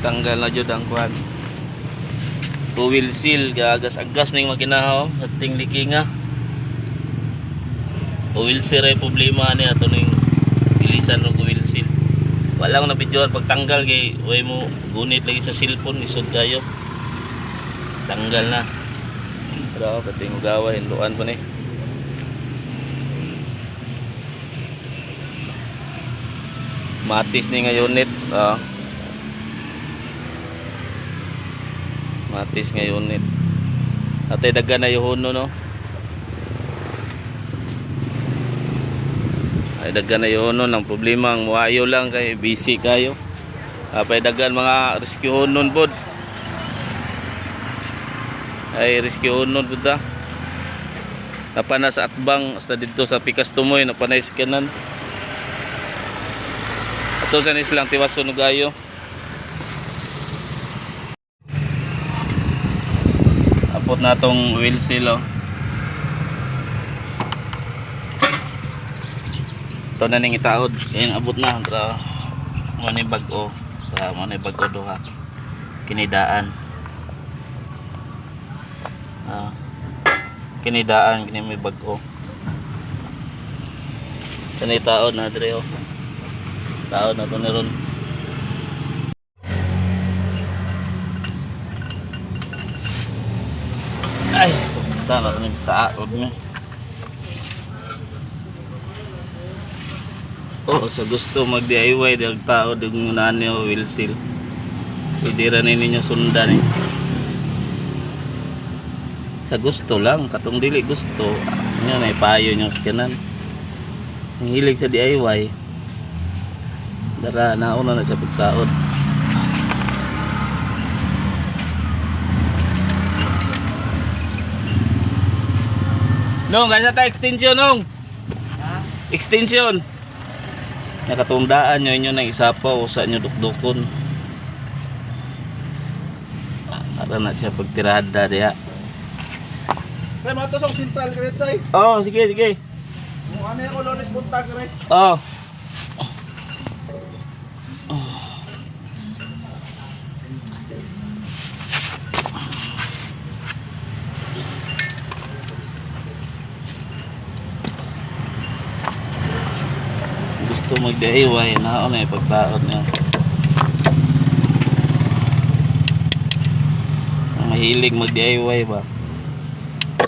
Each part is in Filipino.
Tanggal na jud ang kuan. Wheel seal gagas-agas ning makina ating likinga. Wheel seal ay problema ni ato ning bilisan ng wheel seal. Wala ko na videoan pagtanggal kay way mo gunit lagi sa cellphone isod kayo. Tanggal na. Pero pati mo gawa hinduan pa ni. Matis ni nga unit. Matis nga unit. Atay dagan na yung huno no. Ay dagan na yung huno. Ang problema ang muayo lang kay busy kayo. Apay dagan mga rescue hunon pod. Ay rescue hunon pod ta. Napana sa atbang hasta dito sa Pikas Tumoy napanay sa kanan. Ato sa nislang tiwas sunog ayo. Apot na tong wheel seal ito na ning itaod kaya abot na tra mo ni bag-o tra mo ni bag-o duha kinidaan kinidaan kini may bag-o kani itaod na dire taod na to ni ron. Ay, sakta na ito yung taod mo. Sa gusto mag-DIY dahil taod yung nani o wheel seal. Pwede rin ninyo sundan eh. Sa gusto lang, katong dili gusto. Yan ay payo nyo sa kanan. Ang hilig sa DIY. Dara, nauna na siya pagtaod. Nung, ganyan tayo extension nung. Extension. Nakatundaan nyo inyo ng isapaw sa inyo dukdukon. Para na siya pagtirada diya. Say, mga to sa central ka rin, say. Sige, sige. Ano yung colores punta ka rin? Gusto mag-DIY na may pagtaon niya. Mahilig mag-DIY ba?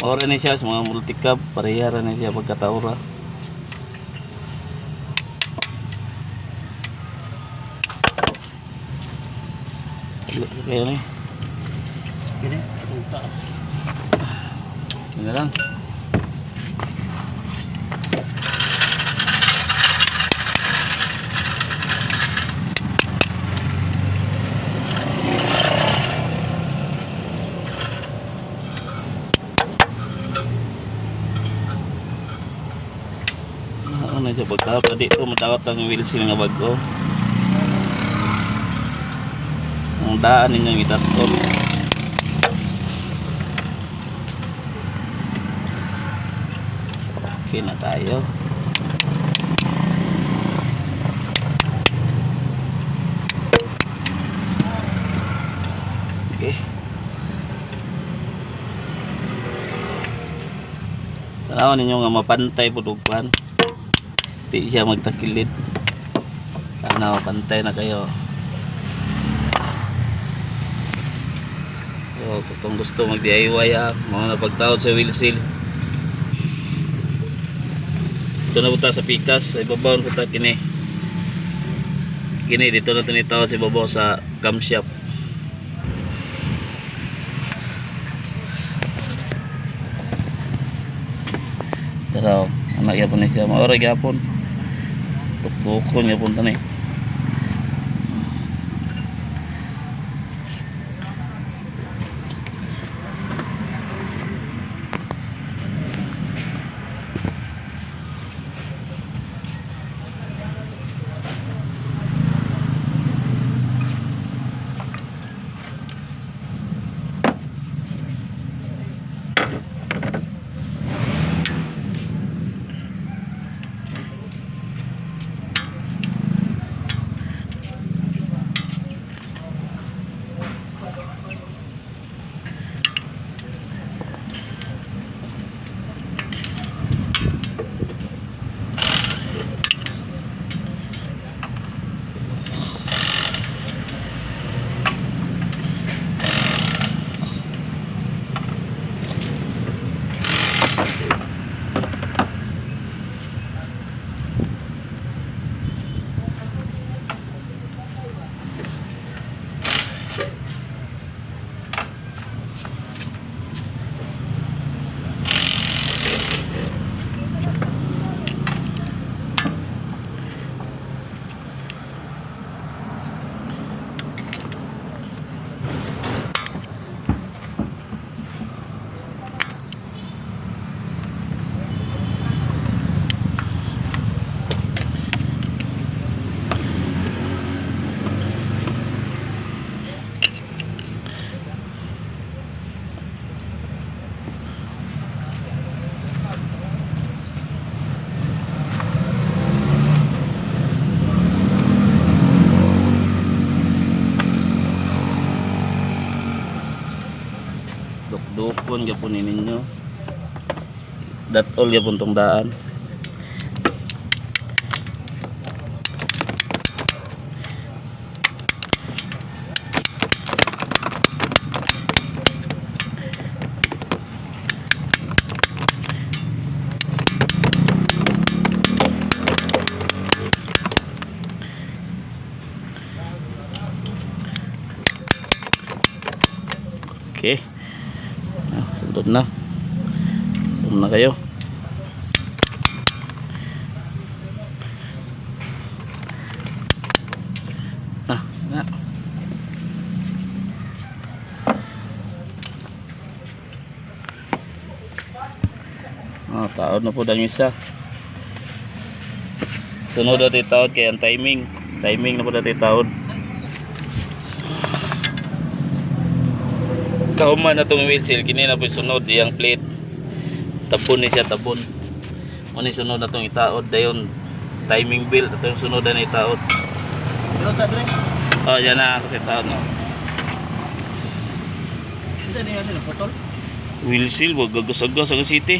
Ora ni siya sa mga multicab, parehara ni siya pagkataura. Kaya ni. Gini, punta. Ini lang. Ano siya pagtawad dito matawat ang wheel seal nga bag-o. Ang daan ninyong itatol. Okay na tayo. Okay. Tanaw ninyo nga mapantay po dugpan. Di siya magtakilid. Tanaw, pantay na kayo. So, kung gusto mag-DIY mga napagtawad sa wheel seal. Ito na punta sa Pikas, sa ibabaw punta kini. Kini dito na tinitawad sa ibabaw sa camshop. Pero anak yapon ni siya, maura yapon. Tukbukon yapon tani. Iukon gyapon ninyo. Dat all gyapon tong daan. Okay. Sundot na. Sundot na kayo. Na. Taod na po ang isa. Sunod natin taod kaya ang timing. Timing na po natin taod. Kauman na itong wheel kini na po sunod iyang plate. Tabon ni siya tabon. Muna sunod na itong itaod. Dayon timing belt. Ito yung sunod na itaod. Dito sa dire. Oh, yan na kasi itaod no. Unsa niya sila potol? Wheel seal, wag gagos-agos ang city.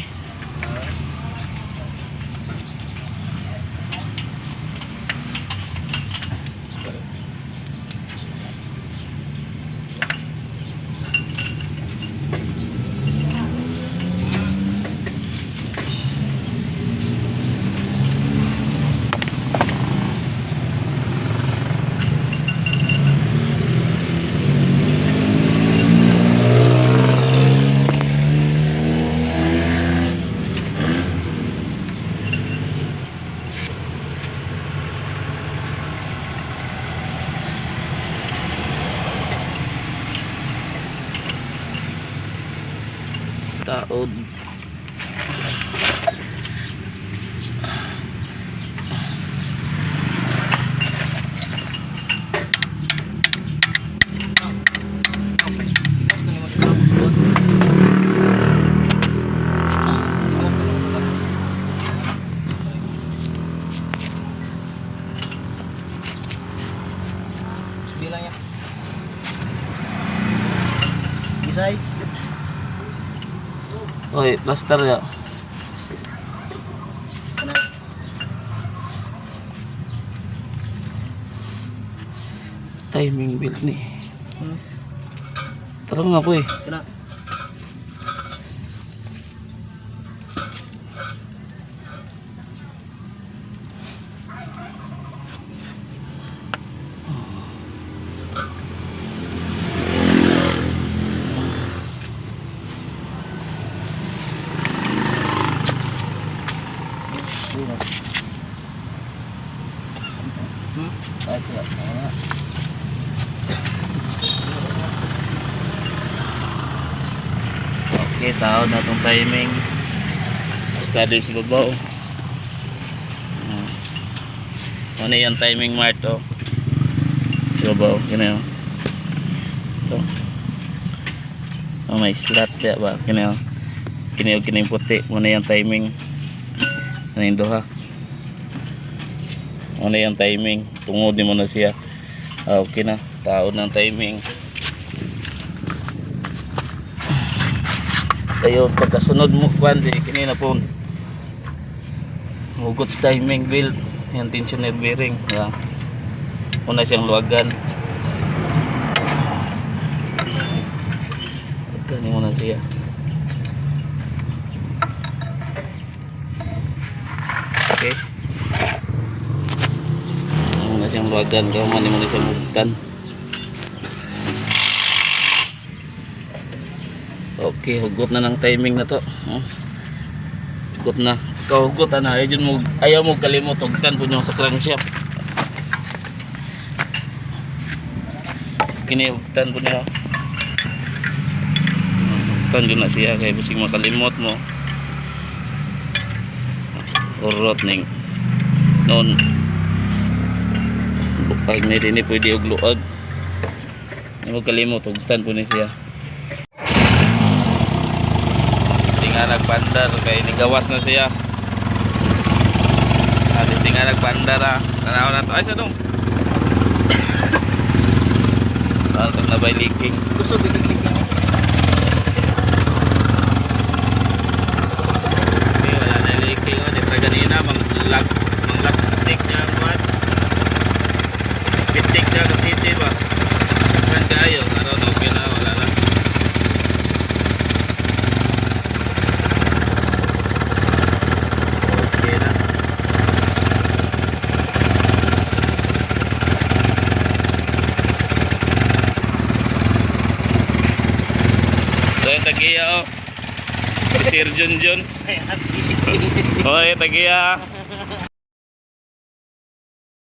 Taod. Bilang ya. Bisay. Oy, plaster ya. Kana. Timing belt ni. Hmm. Tarong nga po eh. Kana. Okay, taon na itong timing. Basta din si babaw. Ano yung timing mark to? Si babaw, yun na yun. Ito. May slot ya ba? Kini yung puti. Ano yung timing? Ano yung duha? Ano yung timing? Tungod mo na siya. Okay na. Taon ng timing. Ayun, pagkasunod mo kundi kinina po hugot sa timing belt yung tensioner bearing ya. Una siyang luwagan luwagan mo na siya. Okay, una siyang luwagan kauman mo na siyang hugutan. Okay, hugot na ng timing na to. Hugot na. Ikaw hugot na. Ayaw mo kalimot. Hugtan po nyo sa crankshaft. Kinihugtan po niya. Hugtan yun na siya. Kaya busing makalimot mo. Urot ning noon. Pag na din pwede ugluag. Ayaw mo kalimot. Hugtan po niya siya. Nga nagbandar kay nigawas na siya. Alis nga nagbandar ha. Tanaw na to. Ay sa dong. Saan na by leaking. Gusto bigig leaking. Okay na, wala na. Okay na. So, tagiya oh. Si Sir John John. Hoy, tagiya.